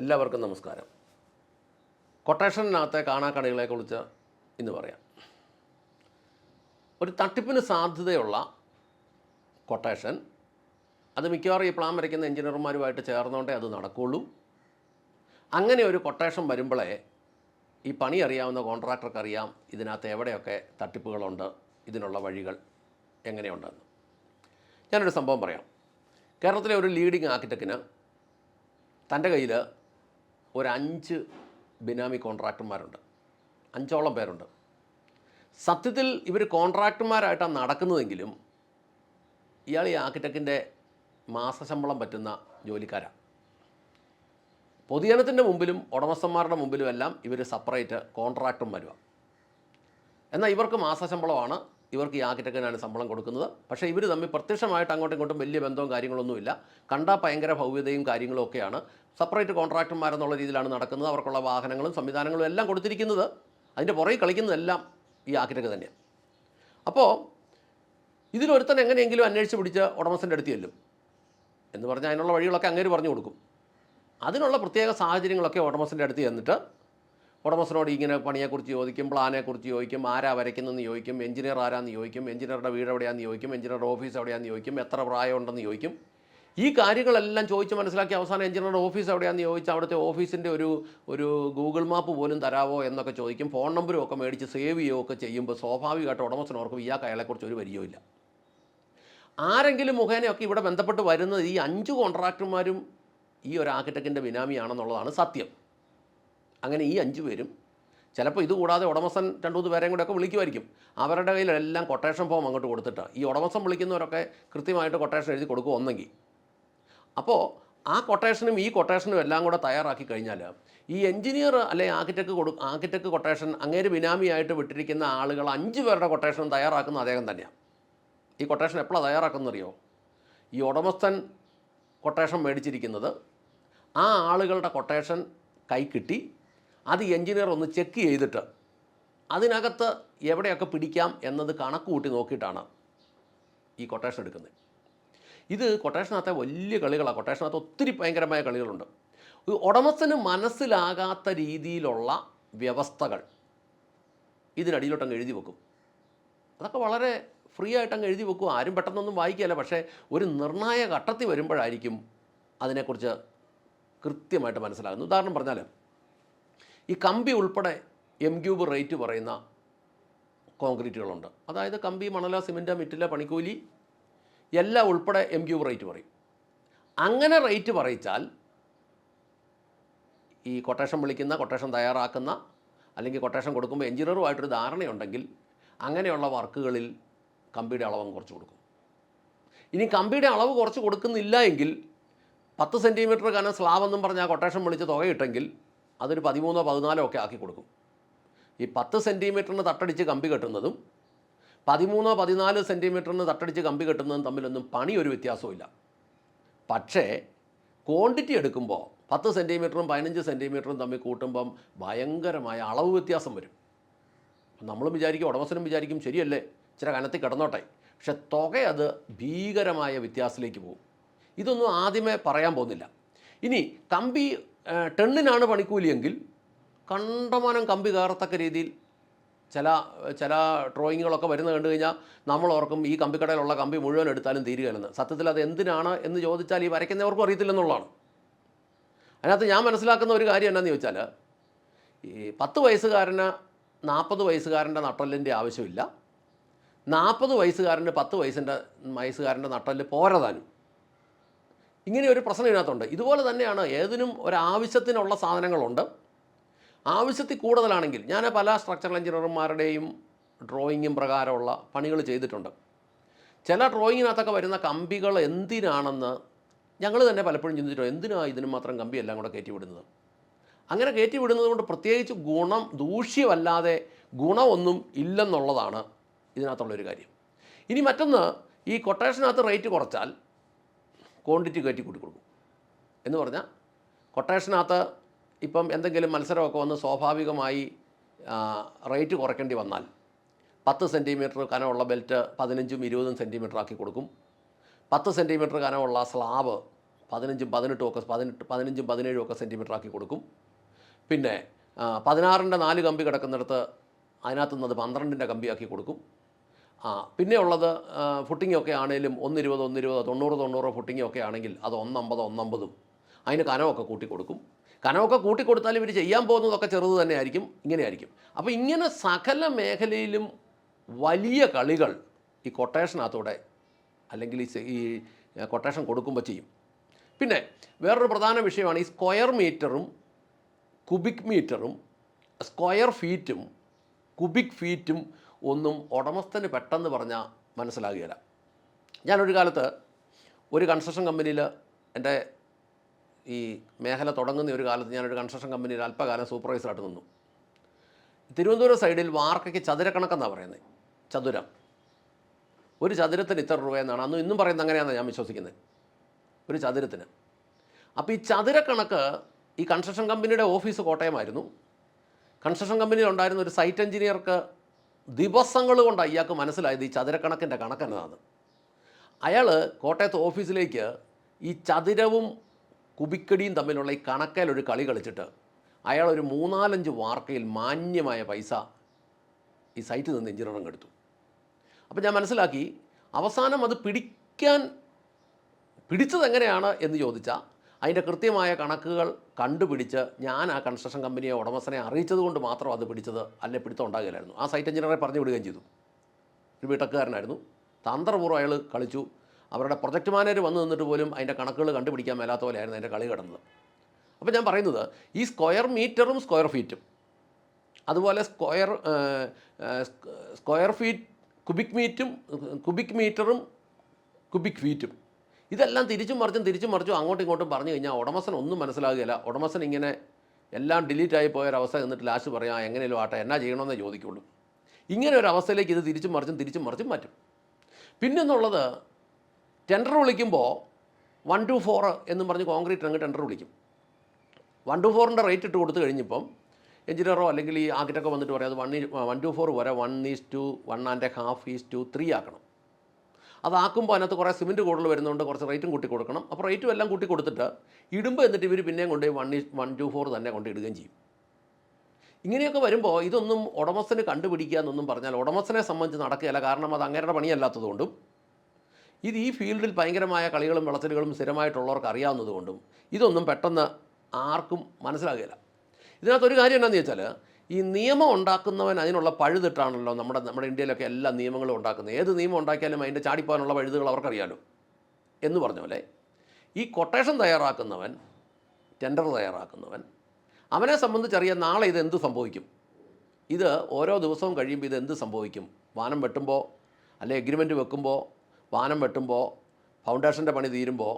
എല്ലാവർക്കും നമസ്കാരം. കൊട്ടേഷനകത്തെ കാണാക്കടകളെക്കുറിച്ച് ഇന്ന് പറയാം. ഒരു തട്ടിപ്പിന് സാധ്യതയുള്ള കൊട്ടേഷൻ അത് മിക്കവാറും ഈ പ്ലാൻ വരയ്ക്കുന്ന എഞ്ചിനീയർമാരുമായിട്ട് ചേർന്നുകൊണ്ടേ അത് നടക്കുകയുള്ളൂ. അങ്ങനെ ഒരു കൊട്ടേഷൻ വരുമ്പോഴേ ഈ പണി അറിയാവുന്ന കോൺട്രാക്ടർക്ക് അറിയാം ഇതിനകത്ത് എവിടെയൊക്കെ തട്ടിപ്പുകളുണ്ട്, ഇതിനുള്ള വഴികൾ എങ്ങനെയുണ്ടെന്ന്. ഞാനൊരു സംഭവം പറയാം. കേരളത്തിലെ ഒരു ലീഡിങ് ആർക്കിടെക്റ്റിന് തൻ്റെ കയ്യിൽ ഒരു 5 ബിനാമി കോൺട്രാക്ടർമാരുണ്ട്. 5ഓളം പേരുണ്ട്. സത്യത്തിൽ ഇവർ കോൺട്രാക്ടർമാരായിട്ടാണ് നടക്കുന്നതെങ്കിലും ഇയാൾ ഈ ആർക്കിടെക്റ്റിൻ്റെ മാസശമ്പളം പറ്റുന്ന ജോലിക്കാരാണ്. പൊതുജനത്തിൻ്റെ മുമ്പിലും ഉടമസ്ഥന്മാരുടെ മുമ്പിലും എല്ലാം ഇവർ സെപ്പറേറ്റ് കോൺട്രാക്ടർമാരുമാണ്. എന്നാൽ ഇവർക്ക് മാസശമ്പളമാണ്, ഇവർക്ക് ഈ ആർക്കിടെക്റ്റിനാണ് ശമ്പളം കൊടുക്കുന്നത്. പക്ഷേ ഇവർ തമ്മിൽ പ്രത്യക്ഷമായിട്ട് അങ്ങോട്ടും ഇങ്ങോട്ടും വലിയ ബന്ധവും കാര്യങ്ങളൊന്നുമില്ല. കണ്ടാൽ ഭയങ്കര ഭവ്യതയും കാര്യങ്ങളും ഒക്കെയാണ്. സെപ്പറേറ്റ് കോൺട്രാക്ടർമാരെന്നുള്ള രീതിയിലാണ് നടക്കുന്നത്. അവർക്കുള്ള വാഹനങ്ങളും സംവിധാനങ്ങളും എല്ലാം കൊടുത്തിരിക്കുന്നത്, അതിൻ്റെ പുറകെ കളിക്കുന്നതെല്ലാം ഈ ആർക്കിടെക്റ്റ് തന്നെയാണ്. അപ്പോൾ ഇതിലൊരുത്തൻ എങ്ങനെയെങ്കിലും അന്വേഷിച്ച് പിടിച്ച് ഉടമസ്ഥൻ്റെ അടുത്ത് ചെല്ലും എന്ന് പറഞ്ഞാൽ അതിനുള്ള വഴികളൊക്കെ അങ്ങേര് പറഞ്ഞു കൊടുക്കും. അതിനുള്ള പ്രത്യേക സാഹചര്യങ്ങളൊക്കെ ഉടമസ്ഥൻ്റെ അടുത്ത് ചെന്നിട്ട് ഉടമസ്ഥനോട് ഇങ്ങനെ പണിയെക്കുറിച്ച് ചോദിക്കും, പ്ലാനെക്കുറിച്ച് ചോദിക്കും, ആരാ വരയ്ക്കുന്നതെന്ന് ചോദിക്കും, എഞ്ചിനീയർ ആരാന്ന് ചോദിക്കും, എഞ്ചിനീയറുടെ വീട് എവിടെയാണെന്ന് ചോദിക്കും, എഞ്ചിനീയറുടെ ഓഫീസ് എവിടെയാണെന്ന് ചോദിക്കും, എത്ര പ്രായമുണ്ടെന്ന് ചോദിക്കും. ഈ കാര്യങ്ങളെല്ലാം ചോദിച്ച് മനസ്സിലാക്കി അവസാനം എഞ്ചിനീയറുടെ ഓഫീസ് എവിടെയാണെന്ന് ചോദിച്ചാൽ അവിടുത്തെ ഓഫീസിൻ്റെ ഒരു ഗൂഗിൾ മാപ്പ് പോലും തരാവോ എന്നൊക്കെ ചോദിക്കും. ഫോൺ നമ്പരും ഒക്കെ മേടിച്ച് സേവ് ചെയ്യുകയൊക്കെ ചെയ്യുമ്പോൾ സ്വാഭാവികമായിട്ട് ഉടമസ്ഥനോർക്കും ഇയാൾക്ക് അയാളെക്കുറിച്ച് ഒരു പരിചയമില്ല. ആരെങ്കിലും മുഖേനയൊക്കെ ഇവിടെ ബന്ധപ്പെട്ട് വരുന്നത് ഈ 5 കോൺട്രാക്ടർമാരും ഈ ഒരു ആർക്കിടെക്റ്റിൻ്റെ ബിനാമിയാണെന്നുള്ളതാണ് സത്യം. അങ്ങനെ ഈ 5 പേരും ചിലപ്പോൾ ഇതുകൂടാതെ ഉടമസ്ഥൻ 2-3 പേരെയും കൂടെയൊക്കെ വിളിക്കുമായിരിക്കും. അവരുടെ കയ്യിലെല്ലാം കൊട്ടേഷൻ ഫോം അങ്ങോട്ട് കൊടുത്തിട്ട് ഈ ഉടമസ്ഥൻ വിളിക്കുന്നവരൊക്കെ കൃത്യമായിട്ട് കൊട്ടേഷൻ എഴുതി കൊടുക്കും ഒന്നെങ്കിൽ. അപ്പോൾ ആ കൊട്ടേഷനും ഈ കൊട്ടേഷനും എല്ലാം കൂടെ തയ്യാറാക്കി കഴിഞ്ഞാൽ ഈ എഞ്ചിനീയർ അല്ലെങ്കിൽ ആർക്കിടെക്ട് കൊട്ടേഷൻ അങ്ങേര് ബിനാമിയായിട്ട് വിട്ടിരിക്കുന്ന ആളുകൾ 5 പേരുടെ കൊട്ടേഷൻ തയ്യാറാക്കുന്ന അദ്ദേഹം തന്നെയാണ്. ഈ കൊട്ടേഷൻ എപ്പോഴാണ് തയ്യാറാക്കുന്നറിയോ? ഈ ഉടമസ്ഥൻ കൊട്ടേഷൻ മേടിച്ചിരിക്കുന്നത് ആ ആളുകളുടെ കൊട്ടേഷൻ കൈ കിട്ടി അത് എഞ്ചിനീയർ ഒന്ന് ചെക്ക് ചെയ്തിട്ട് അതിനകത്ത് എവിടെയൊക്കെ പിടിക്കാം എന്നത് കണക്ക് കൂട്ടി നോക്കിയിട്ടാണ് ഈ കൊട്ടേഷൻ എടുക്കുന്നത്. ഇത് കൊട്ടേഷനകത്തെ വലിയ കളികളാണ്. കൊട്ടേഷനകത്ത് ഒത്തിരി ഭയങ്കരമായ കളികളുണ്ട്. ഉടമസ്ഥന് മനസ്സിലാകാത്ത രീതിയിലുള്ള വ്യവസ്ഥകൾ ഇതിനടിയിലോട്ടങ്ങ് എഴുതി വെക്കും. അതൊക്കെ വളരെ ഫ്രീ ആയിട്ടങ്ങ് എഴുതി വെക്കും. ആരും പെട്ടെന്നൊന്നും വായിക്കുകയല്ല. പക്ഷേ ഒരു നിർണായക ഘട്ടത്തിൽ വരുമ്പോഴായിരിക്കും അതിനെക്കുറിച്ച് കൃത്യമായിട്ട് മനസ്സിലാകുന്നത്. ഉദാഹരണം പറഞ്ഞാൽ ഈ കമ്പി ഉൾപ്പെടെ M³ റേറ്റ് പറയുന്ന കോൺക്രീറ്റുകളുണ്ട്. അതായത് കമ്പി, മണല, സിമൻറ്റ്, മിറ്റില, പണിക്കൂലി എല്ലാം ഉൾപ്പെടെ M³ റേറ്റ് പറയും. അങ്ങനെ റേറ്റ് പറയിച്ചാൽ ഈ കൊട്ടേഷൻ വിളിക്കുന്ന, കൊട്ടേഷൻ തയ്യാറാക്കുന്ന അല്ലെങ്കിൽ കൊട്ടേഷൻ കൊടുക്കുമ്പോൾ എഞ്ചിനീയറുമായിട്ടൊരു ധാരണയുണ്ടെങ്കിൽ അങ്ങനെയുള്ള വർക്കുകളിൽ കമ്പിയുടെ അളവ് കുറച്ച് കൊടുക്കും. ഇനി കമ്പിയുടെ അളവ് കുറച്ച് കൊടുക്കുന്നില്ല എങ്കിൽ 10 സെൻറ്റിമീറ്റർ കനം സ്ലാബെന്നും പറഞ്ഞാൽ കൊട്ടേഷൻ വിളിച്ച് തുകയിട്ടെങ്കിൽ അതൊരു 13-14 ഒക്കെ ആക്കി കൊടുക്കും. ഈ 10 സെൻറ്റിമീറ്ററിന് തട്ടടിച്ച് കമ്പി കെട്ടുന്നതും 13-14 സെൻറ്റിമീറ്ററിന് തട്ടടിച്ച് കമ്പി കെട്ടുന്നതും തമ്മിലൊന്നും പണി ഒരു വ്യത്യാസവും. പക്ഷേ ക്വാണ്ടിറ്റി എടുക്കുമ്പോൾ 10 സെൻറ്റിമീറ്ററും 15 സെൻറ്റിമീറ്ററും തമ്മിൽ കൂട്ടുമ്പം ഭയങ്കരമായ അളവ് വ്യത്യാസം വരും. നമ്മളും വിചാരിക്കും, ഉടമസ്ഥനും വിചാരിക്കും ശരിയല്ലേ, ഇച്ചിരി കനത്തിൽ കിടന്നോട്ടെ. പക്ഷെ തുക അത് ഭീകരമായ വ്യത്യാസത്തിലേക്ക് പോകും. ഇതൊന്നും ആദ്യമേ പറയാൻ പോകുന്നില്ല. ഇനി കമ്പി ടണ്ണിനാണ് പണിക്കൂലിയെങ്കിൽ കണ്ടമാനം കമ്പി കയറത്തക്ക രീതിയിൽ ചില ഡ്രോയിങ്ങുകളൊക്കെ വരുന്നത് കണ്ടു കഴിഞ്ഞാൽ നമ്മൾ ഓർക്കും ഈ കമ്പിക്കടയിലുള്ള കമ്പി മുഴുവൻ എടുത്താലും തീരുകയെന്ന്. സത്യത്തിൽ അത് എന്തിനാണ് എന്ന് ചോദിച്ചാൽ ഈ വരയ്ക്കുന്നവർക്കും അറിയത്തില്ലെന്നുള്ളതാണ്. അതിനകത്ത് ഞാൻ മനസ്സിലാക്കുന്ന ഒരു കാര്യം എന്നാന്ന് ചോദിച്ചാൽ ഈ 10 വയസ്സുകാരന് 40 വയസ്സുകാരൻ്റെ നട്ടലിൻ്റെ ആവശ്യമില്ല, 40 വയസ്സുകാരന് 10 വയസ്സുകാരൻ്റെ നട്ടല് പോരതാനും. ഇങ്ങനെ ഒരു പ്രശ്നം ഇതിനകത്തുണ്ട്. ഇതുപോലെ തന്നെയാണ് ഏതിനും ഒരാവശ്യത്തിനുള്ള സാധനങ്ങളുണ്ട്. ആവശ്യത്തിൽ കൂടുതലാണെങ്കിൽ ഞാൻ പല സ്ട്രക്ചറൽ എഞ്ചിനീയർമാരുടെയും ഡ്രോയിങ്ങും പ്രകാരമുള്ള പണികൾ ചെയ്തിട്ടുണ്ട്. ചില ഡ്രോയിങ്ങിനകത്തൊക്കെ വരുന്ന കമ്പികൾ എന്തിനാണെന്ന് ഞങ്ങൾ തന്നെ പലപ്പോഴും ചിന്തിച്ചിട്ടുണ്ട്. എന്തിനാണ് ഇതിന് മാത്രം കമ്പി എല്ലാം കൂടെ കയറ്റി വിടുന്നത്? അങ്ങനെ കയറ്റി വിടുന്നത് കൊണ്ട് പ്രത്യേകിച്ച് ദൂഷ്യമല്ലാതെ ഗുണമൊന്നും ഇല്ലെന്നുള്ളതാണ് ഇതിനകത്തുള്ളൊരു കാര്യം. ഇനി മറ്റൊന്ന്, ഈ കൊട്ടേഷനകത്ത് റേറ്റ് കുറച്ചാൽ ക്വാണ്ടിറ്റി കയറ്റി കൂട്ടി കൊടുക്കും. എന്ന് പറഞ്ഞാൽ കൊട്ടേഷനകത്ത് ഇപ്പം എന്തെങ്കിലും മത്സരമൊക്കെ വന്ന് സ്വാഭാവികമായി റേറ്റ് കുറയ്ക്കേണ്ടി വന്നാൽ 10 സെൻറ്റിമീറ്റർ കനമുള്ള ബെൽറ്റ് 15-20 സെൻറ്റിമീറ്റർ ആക്കി കൊടുക്കും. 10 സെൻറ്റിമീറ്റർ കനമുള്ള സ്ലാബ് 15ഉം 18ഉം ഒക്കെ 15ഉം 17ഉം ഒക്കെ സെൻറ്റിമീറ്റർ ആക്കി കൊടുക്കും. പിന്നെ 16ൻ്റെ 4 കമ്പി കിടക്കുന്നിടത്ത് അതിനകത്തു നിന്ന് അത് 12ൻ്റെ കമ്പിയാക്കി കൊടുക്കും. പിന്നെ ഉള്ളത് ഫുട്ടിങ്ങൊക്കെ ആണെങ്കിലും 120 90 ഫുട്ടിങ്ങൊക്കെ ആണെങ്കിൽ അത് 150 അതിന് കനമൊക്കെ കൂട്ടിക്കൊടുക്കും. കനമൊക്കെ കൂട്ടിക്കൊടുത്താലും ഇവർ ചെയ്യാൻ പോകുന്നതൊക്കെ ചെറുത് തന്നെ ആയിരിക്കും, ഇങ്ങനെയായിരിക്കും. അപ്പോൾ ഇങ്ങനെ സകല മേഖലയിലും വലിയ കളികൾ ഈ കൊട്ടേഷനകത്തൂടെ അല്ലെങ്കിൽ ഈ കൊട്ടേഷൻ കൊടുക്കുമ്പോൾ ചെയ്യും. പിന്നെ വേറൊരു പ്രധാന വിഷയമാണ് ഈ സ്ക്വയർ മീറ്ററും കുബിക് മീറ്ററും സ്ക്വയർ ഫീറ്റും കുബിക് ഫീറ്റും ഒന്നും ഉടമസ്ഥന് പെട്ടെന്ന് പറഞ്ഞാൽ മനസ്സിലാകുകയില്ല. ഞാനൊരു കാലത്ത് ഒരു കൺസ്ട്രക്ഷൻ കമ്പനിയിൽ എൻ്റെ ഈ മേഖല തുടങ്ങുന്ന ഒരു കാലത്ത് ഞാനൊരു കൺസ്ട്രക്ഷൻ കമ്പനിയിൽ അല്പകാലം സൂപ്പർവൈസറായിട്ട് നിന്നു. തിരുവനന്തപുരം സൈഡിൽ വാർക്കയ്ക്ക് ചതുരക്കണക്കെന്നാണ് പറയുന്നത്. ചതുരം ഒരു ചതുരത്തിന് ഇത്ര രൂപയെന്നാണ് അന്നും ഇന്നും പറയുന്നത്. അങ്ങനെയാണെന്ന് ഞാൻ വിശ്വസിക്കുന്നത്, ഒരു ചതുരത്തിന്. അപ്പോൾ ഈ ചതുരക്കണക്ക് ഈ കൺസ്ട്രക്ഷൻ കമ്പനിയുടെ ഓഫീസ് കോട്ടയമായിരുന്നു. കൺസ്ട്രക്ഷൻ കമ്പനിയിൽ ഉണ്ടായിരുന്ന ഒരു സൈറ്റ് എഞ്ചിനീയർക്ക് ദിവസങ്ങൾ കൊണ്ട് അയാൾക്ക് മനസ്സിലായത് ഈ ചതുരക്കണക്കിൻ്റെ കണക്കെന്നതാണ്. അയാൾ കോട്ടയത്ത് ഓഫീസിലേക്ക് ഈ ചതുരവും കുബിക്കടിയും തമ്മിലുള്ള ഈ കണക്കയിലൊരു കളി കളിച്ചിട്ട് അയാളൊരു 3-4 വാർക്കയിൽ മാന്യമായ പൈസ ഈ സൈറ്റിൽ നിന്ന് എഞ്ചിനീയറിംഗ് എടുത്തു. അപ്പോൾ ഞാൻ മനസ്സിലാക്കി അവസാനം അത് പിടിച്ചത് എങ്ങനെയാണ് എന്ന് ചോദിച്ചാൽ അതിൻ്റെ കൃത്യമായ കണക്കുകൾ കണ്ടുപിടിച്ച് ഞാൻ ആ കൺസ്ട്രക്ഷൻ കമ്പനിയെ ഉടമസ്ഥനെ അറിയിച്ചത് കൊണ്ട് മാത്രം അത് പിടിച്ചത്, അല്ലെ പിടുത്തം ഉണ്ടാകില്ലായിരുന്നു. ആ സൈറ്റ് എഞ്ചിനീയറെ പറഞ്ഞു വിടുകയും ചെയ്തു. ഒരു വീട്ടക്കാരനായിരുന്നു. തന്ത്രപൂർവ്വം അയാൾ കളിച്ചു. അവരുടെ പ്രൊജക്റ്റ് മാനേജർ വന്നു നിന്നിട്ട് പോലും അതിൻ്റെ കണക്കുകൾ കണ്ടുപിടിക്കാൻ മേലാത്ത പോലെയായിരുന്നു അതിൻ്റെ കളി കിടന്നത്. അപ്പോൾ ഞാൻ പറയുന്നത് ഈ സ്ക്വയർ മീറ്ററും സ്ക്വയർ ഫീറ്റും അതുപോലെ സ്ക്വയർ ഫീറ്റ് കുബിക് മീറ്ററും കുബിക് ഫീറ്റും ഇതെല്ലാം തിരിച്ചും മറിച്ചും അങ്ങോട്ടും ഇങ്ങോട്ടും പറഞ്ഞു കഴിഞ്ഞാൽ ഉടമസ്ഥൻ ഒന്നും മനസ്സിലാകുകയില്ല. ഉടമസ്ഥൻ ഇങ്ങനെ എല്ലാം ഡിലീറ്റായി പോയൊരവസ്ഥ എന്നിട്ട് ലാസ്റ്റ് പറയാം എങ്ങനെയും ആട്ടെ എന്നാ ചെയ്യണമെന്നേ ചോദിക്കുള്ളൂ. ഇങ്ങനെ ഒരു അവസ്ഥയിലേക്ക് ഇത് തിരിച്ചും മറിച്ചും മാറ്റും. പിന്നെന്നുള്ളത് ടെൻഡർ വിളിക്കുമ്പോൾ 1 to 4 എന്നും പറഞ്ഞ് കോൺക്രീറ്റ് അങ്ങ് ടെൻഡർ വിളിക്കും. 1 to 4ൻ്റെ റേറ്റ് ഇട്ട് കൊടുത്തു കഴിഞ്ഞപ്പം എഞ്ചിനീയറോ അല്ലെങ്കിൽ ഈ ആർക്കിടെക്റ്റോ വന്നിട്ട് പറയാം അത് 1 to 4 വരെ 1:1.5:3 ആക്കണം. അതാക്കുമ്പോൾ അതിനകത്ത് കുറേ സിമെൻറ്റ് കൂടുതൽ വരുന്നതുകൊണ്ട് കുറച്ച് റേറ്റും കൂട്ടി കൊടുക്കണം. അപ്പോൾ റേറ്റും എല്ലാം കൂട്ടി കൊടുത്തിട്ട് ഇടുമ്പോൾ എന്നിട്ട് ഇവർ പിന്നെയും കൊണ്ട് 1 to 4 തന്നെ കൊണ്ട് ഇടുകയും ചെയ്യും. ഇങ്ങനെയൊക്കെ വരുമ്പോൾ ഇതൊന്നും ഉടമസ്ഥന് കണ്ടുപിടിക്കുക എന്നൊന്നും പറഞ്ഞാൽ ഉടമസ്ഥനെ സംബന്ധിച്ച് നടക്കുകയില്ല. കാരണം അത് അങ്ങേരുടെ പണിയല്ലാത്തതുകൊണ്ടും ഇത് ഈ ഫീൽഡിൽ ഭയങ്കരമായ കളികളും വിളച്ചിലുകളും സ്ഥിരമായിട്ടുള്ളവർക്ക് അറിയാവുന്നതുകൊണ്ടും ഇതൊന്നും പെട്ടെന്ന് ആർക്കും മനസ്സിലാകുകയില്ല. ഇതിനകത്തൊരു കാര്യം എന്താണെന്ന് ചോദിച്ചാൽ ഈ നിയമം ഉണ്ടാക്കുന്നവൻ അതിനുള്ള പഴുതിട്ടാണല്ലോ നമ്മുടെ ഇന്ത്യയിലൊക്കെ എല്ലാ നിയമങ്ങളും ഉണ്ടാക്കുന്നത്. ഏത് നിയമം ഉണ്ടാക്കിയാലും അതിൻ്റെ ചാടിപ്പോകാനുള്ള പഴുതുകൾ അവർക്കറിയാലോ. എന്ന് പറഞ്ഞ പോലെ ഈ കൊട്ടേഷൻ തയ്യാറാക്കുന്നവൻ, ടെൻഡർ തയ്യാറാക്കുന്നവൻ, അവനെ സംബന്ധിച്ചറിയാൻ നാളെ ഇത് എന്ത് സംഭവിക്കും, ഇത് ഓരോ ദിവസവും കഴിയുമ്പോൾ ഇത് എന്ത് സംഭവിക്കും. വാനം വെട്ടുമ്പോൾ അല്ലെ എഗ്രിമെൻറ്റ് വെക്കുമ്പോൾ, വാനം വെട്ടുമ്പോൾ, ഫൗണ്ടേഷൻ്റെ പണി തീരുമ്പോൾ,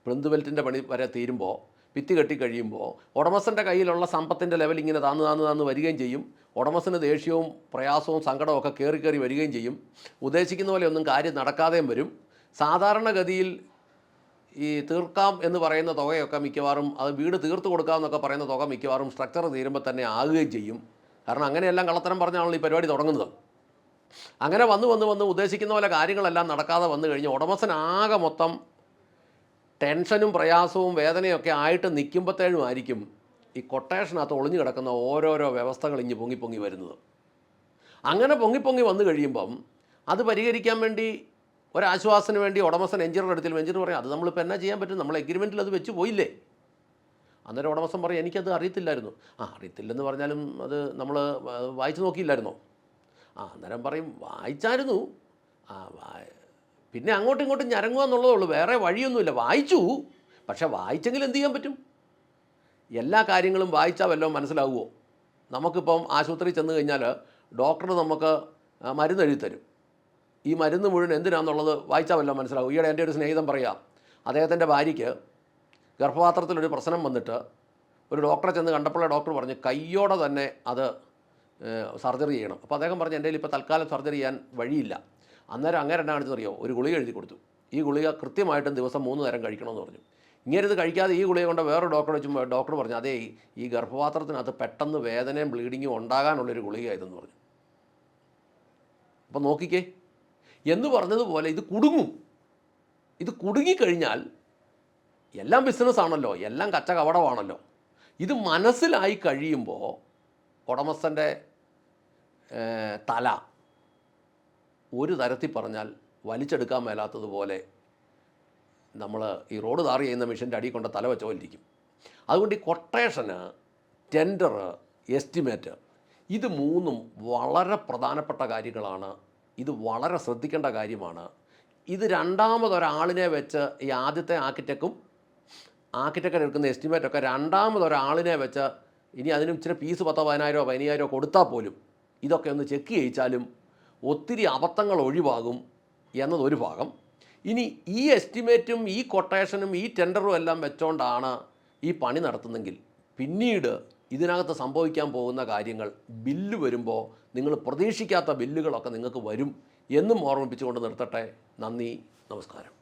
പ്ലിന്ത് ബെൽറ്റിൻ്റെ പണി വരെ തീരുമ്പോൾ, ഭിത്തി കെട്ടിക്കഴിയുമ്പോൾ ഉടമസ്ഥൻ്റെ കയ്യിലുള്ള സമ്പത്തിൻ്റെ ലെവൽ ഇങ്ങനെ താന്ന് വരികയും ചെയ്യും. ഉടമസ്ഥന് ദേഷ്യവും പ്രയാസവും സങ്കടവും ഒക്കെ കയറി വരികയും ചെയ്യും. ഉദ്ദേശിക്കുന്ന പോലെ ഒന്നും കാര്യം നടക്കാതെയും വരും. സാധാരണഗതിയിൽ ഈ തീർക്കാം എന്ന് പറയുന്ന തുകയൊക്കെ മിക്കവാറും അത് വീട് തീർത്ത് കൊടുക്കാമെന്നൊക്കെ പറയുന്ന തുക മിക്കവാറും സ്ട്രക്ചർ തീരുമ്പോൾ തന്നെ ആകുകയും ചെയ്യും. കാരണം അങ്ങനെയെല്ലാം കള്ളത്തരം പറഞ്ഞാണല്ലോ ഈ പരിപാടി തുടങ്ങുന്നത്. അങ്ങനെ വന്ന് ഉദ്ദേശിക്കുന്ന പോലെ കാര്യങ്ങളെല്ലാം നടക്കാതെ വന്നു കഴിഞ്ഞ് ഉടമസ്ഥനാകെ മൊത്തം ടെൻഷനും പ്രയാസവും വേദനയൊക്കെ ആയിട്ട് നിൽക്കുമ്പോഴത്തേനുമായിരിക്കും ഈ കൊട്ടേഷനകത്ത് ഒളിഞ്ഞു കിടക്കുന്ന ഓരോരോ വ്യവസ്ഥകൾ ഇഞ്ഞ് പൊങ്ങി വരുന്നത്. അങ്ങനെ പൊങ്ങി വന്നു കഴിയുമ്പം അത് പരിഹരിക്കാൻ വേണ്ടി ഒരാശ്വാസത്തിന് വേണ്ടി ഉടമസ്ഥൻ എഞ്ചിനീയറുടെ അടുത്തിൽ എഞ്ചിനീയർ പറയും അത് നമ്മളിപ്പോൾ എന്നാ ചെയ്യാൻ പറ്റും, നമ്മൾ എഗ്രിമെൻറ്റിൽ അത് വെച്ച് പോയില്ലേ. അന്നേരം ഉടമസ്ഥൻ പറയും എനിക്കത് അറിയത്തില്ലായിരുന്നു. അറിയത്തില്ലെന്ന് പറഞ്ഞാലും അത് നമ്മൾ വായിച്ചു നോക്കിയില്ലായിരുന്നോ? അന്നേരം പറയും വായിച്ചായിരുന്നു. പിന്നെ അങ്ങോട്ടും ഇങ്ങോട്ടും ഞരങ്ങുക എന്നുള്ളതേ ഉള്ളൂ, വേറെ വഴിയൊന്നുമില്ല. വായിച്ചു, പക്ഷേ വായിച്ചെങ്കിൽ എന്ത് ചെയ്യാൻ പറ്റും? എല്ലാ കാര്യങ്ങളും വായിച്ചാൽ വല്ലതും മനസ്സിലാവുമോ? നമുക്കിപ്പം ആശുപത്രിയിൽ ചെന്ന് കഴിഞ്ഞാൽ ഡോക്ടർ നമുക്ക് മരുന്ന് എഴുതി തരും. ഈ മരുന്ന് മുഴുവൻ എന്തിനാണെന്നുള്ളത് വായിച്ചാൽ വല്ലതും മനസ്സിലാവും. ഈയിടെ എൻ്റെ ഒരു സ്നേഹിതൻ പറയാം, അദ്ദേഹത്തിൻ്റെ ഭാര്യയ്ക്ക് ഗർഭപാത്രത്തിലൊരു പ്രശ്നം വന്നിട്ട് ഒരു ഡോക്ടറെ ചെന്ന് കണ്ടപ്പോഴേ ഡോക്ടർ പറഞ്ഞു കയ്യോടെ തന്നെ അത് സർജറി ചെയ്യണം. അപ്പോൾ അദ്ദേഹം പറഞ്ഞു എൻ്റെ കയ്യിൽ ഇപ്പോൾ തൽക്കാലം സർജറി ചെയ്യാൻ വഴിയില്ല. അന്നേരം അങ്ങനെ എന്നാ കാണിച്ചറിയോ, ഒരു ഗുളിക എഴുതി കൊടുത്തു. ഈ ഗുളിക കൃത്യമായിട്ടും ദിവസം 3 നേരം കഴിക്കണമെന്ന് പറഞ്ഞു. ഇങ്ങനെ ഇത് കഴിക്കാതെ ഈ ഗുളിക കൊണ്ട് വേറൊരു ഡോക്ടറെ വെച്ചുമ്പോൾ ഡോക്ടർ പറഞ്ഞു അതേ ഈ ഗർഭപാത്രത്തിനകത്ത് പെട്ടെന്ന് വേദനയും ബ്ലീഡിങ്ങും ഉണ്ടാകാനുള്ളൊരു ഗുളികയായതെന്ന് പറഞ്ഞു. അപ്പോൾ നോക്കിക്കേ, എന്ന് പറഞ്ഞതുപോലെ ഇത് കുടുങ്ങും. ഇത് കുടുങ്ങിക്കഴിഞ്ഞാൽ എല്ലാം ബിസിനസ്സാണല്ലോ, എല്ലാം കച്ച കവടമാണല്ലോ. ഇത് മനസ്സിലായി കഴിയുമ്പോൾ ഉടമസ്ഥൻ്റെ തല ഒരു തരത്തിൽ പറഞ്ഞാൽ വലിച്ചെടുക്കാൻ മേലാത്തതുപോലെ നമ്മൾ ഈ റോഡ് ടാർ ചെയ്യുന്ന മെഷീൻ്റെ അടിയിൽ കൊണ്ട് തല വെച്ച പോലെ ഇരിക്കും. അതുകൊണ്ട് ഈ കൊട്ടേഷന്, ടെൻഡർ, എസ്റ്റിമേറ്റ് ഇത് മൂന്നും വളരെ പ്രധാനപ്പെട്ട കാര്യങ്ങളാണ്. ഇത് വളരെ ശ്രദ്ധിക്കേണ്ട കാര്യമാണ്. ഇത് രണ്ടാമതൊരാളിനെ വെച്ച് ഈ ആദ്യത്തെ ആർക്കിടെക്റ്റ് എടുക്കുന്ന എസ്റ്റിമേറ്റൊക്കെ രണ്ടാമതൊരാളിനെ വെച്ച് ഇനി അതിനും ഇച്ചിരി പീസ് 10,000 15,000 കൊടുത്താൽ പോലും ഇതൊക്കെ ഒന്ന് ചെക്ക് ചെയ്യിച്ചാലും ഒത്തിരി അബദ്ധങ്ങൾ ഒഴിവാകും എന്നതൊരു ഭാഗം. ഇനി ഈ എസ്റ്റിമേറ്റും ഈ കൊട്ടേഷനും ഈ ടെൻഡറും എല്ലാം വെച്ചുകൊണ്ടാണ് ഈ പണി നടത്തുന്നെങ്കിൽ പിന്നീട് ഇതിനകത്ത് സംഭവിക്കാൻ പോകുന്ന കാര്യങ്ങൾ ബില്ല് വരുമ്പോൾ നിങ്ങൾ പ്രതീക്ഷിക്കാത്ത ബില്ലുകളൊക്കെ നിങ്ങൾക്ക് വരും എന്നും ഓർമ്മിപ്പിച്ചുകൊണ്ട് നിർത്തട്ടെ. നന്ദി, നമസ്കാരം.